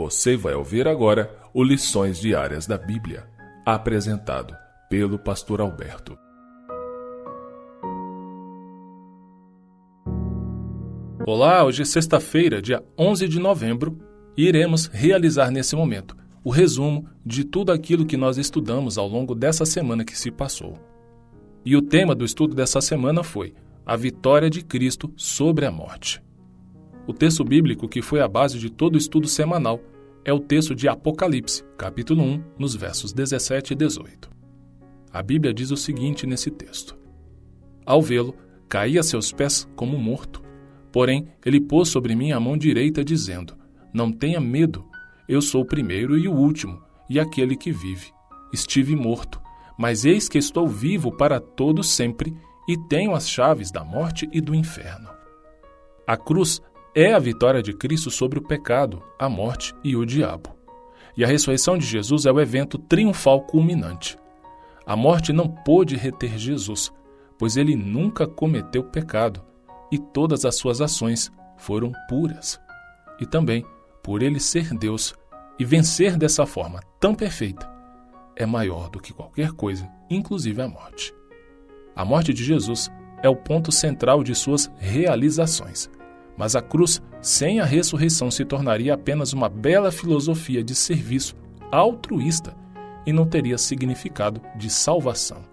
Você vai ouvir agora o Lições Diárias da Bíblia, apresentado pelo Pastor Alberto. Olá, hoje é sexta-feira, dia 11 de novembro, e iremos realizar nesse momento o resumo de tudo aquilo que nós estudamos ao longo dessa semana que se passou. E o tema do estudo dessa semana foi a vitória de Cristo sobre a morte. O texto bíblico que foi a base de todo o estudo semanal é o texto de Apocalipse, capítulo 1, nos versos 17 e 18. A Bíblia diz o seguinte nesse texto: Ao vê-lo, caí a seus pés como morto. Porém, ele pôs sobre mim a mão direita, dizendo: Não tenha medo, eu sou o primeiro e o último, e aquele que vive. Estive morto, mas eis que estou vivo para todo sempre, e tenho as chaves da morte e do inferno. A cruz é a vitória de Cristo sobre o pecado, a morte e o diabo. E a ressurreição de Jesus é o evento triunfal culminante. A morte não pôde reter Jesus, pois ele nunca cometeu pecado, e todas as suas ações foram puras. E também, por ele ser Deus e vencer dessa forma tão perfeita, é maior do que qualquer coisa, inclusive a morte. A morte de Jesus é o ponto central de suas realizações, mas a cruz sem a ressurreição se tornaria apenas uma bela filosofia de serviço altruísta e não teria significado de salvação.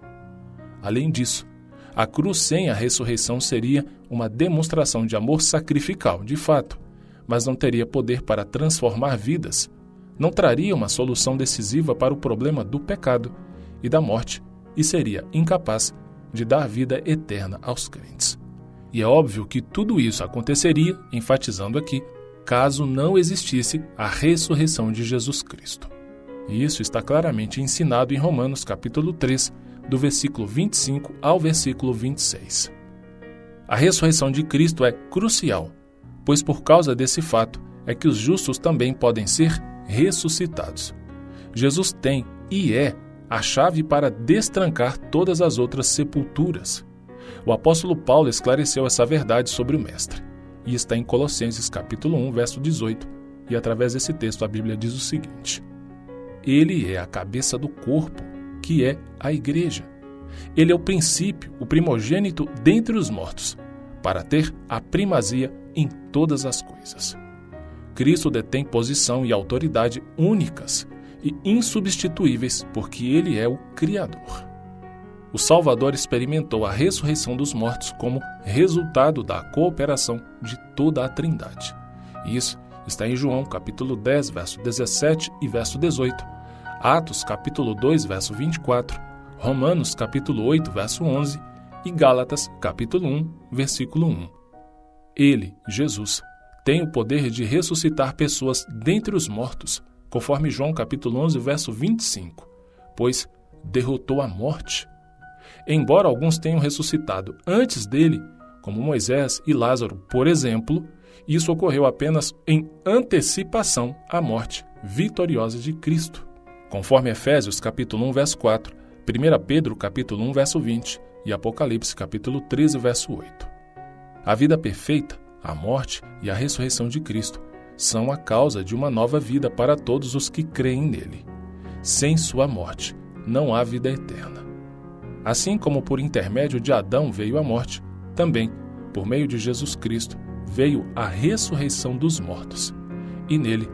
Além disso, a cruz sem a ressurreição seria uma demonstração de amor sacrificial, de fato, mas não teria poder para transformar vidas, não traria uma solução decisiva para o problema do pecado e da morte e seria incapaz de dar vida eterna aos crentes. E é óbvio que tudo isso aconteceria, enfatizando aqui, caso não existisse a ressurreição de Jesus Cristo. E isso está claramente ensinado em Romanos capítulo 3, do versículo 25 ao versículo 26. A ressurreição de Cristo é crucial, pois por causa desse fato é que os justos também podem ser ressuscitados. Jesus tem e é a chave para destrancar todas as outras sepulturas. O apóstolo Paulo esclareceu essa verdade sobre o Mestre, e está em Colossenses capítulo 1, verso 18, e através desse texto a Bíblia diz o seguinte: Ele é a cabeça do corpo, que é a igreja. Ele é o princípio, o primogênito dentre os mortos, para ter a primazia em todas as coisas. Cristo detém posição e autoridade únicas e insubstituíveis, porque ele é o Criador. O Salvador experimentou a ressurreição dos mortos como resultado da cooperação de toda a Trindade. Isso está em João capítulo 10, verso 17 e verso 18, Atos capítulo 2, verso 24, Romanos capítulo 8, verso 11 e Gálatas capítulo 1, versículo 1. Ele, Jesus, tem o poder de ressuscitar pessoas dentre os mortos, conforme João capítulo 11, verso 25, pois derrotou a morte. Embora alguns tenham ressuscitado antes dele, como Moisés e Lázaro, por exemplo, isso ocorreu apenas em antecipação à morte vitoriosa de Cristo. Conforme Efésios capítulo 1, verso 4, 1 Pedro capítulo 1, verso 20 e Apocalipse capítulo 13, verso 8. A vida perfeita, a morte e a ressurreição de Cristo são a causa de uma nova vida para todos os que creem nele. Sem sua morte, não há vida eterna. Assim como por intermédio de Adão veio a morte, também, por meio de Jesus Cristo, veio a ressurreição dos mortos, e nele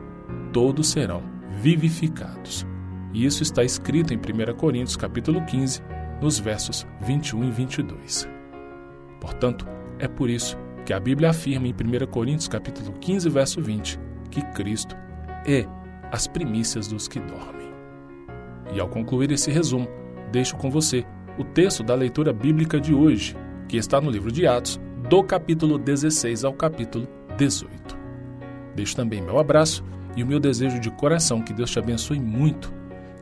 todos serão vivificados. E isso está escrito em 1 Coríntios capítulo 15, nos versos 21 e 22. Portanto, é por isso que a Bíblia afirma em 1 Coríntios capítulo 15, verso 20, que Cristo é as primícias dos que dormem. E ao concluir esse resumo, deixo com você o texto da leitura bíblica de hoje, que está no livro de Atos, do capítulo 16 ao capítulo 18. Deixo também meu abraço e o meu desejo de coração que Deus te abençoe muito,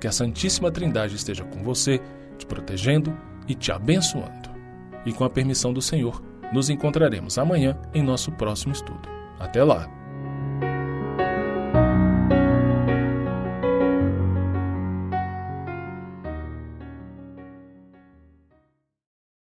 que a Santíssima Trindade esteja com você, te protegendo e te abençoando. E com a permissão do Senhor, nos encontraremos amanhã em nosso próximo estudo. Até lá!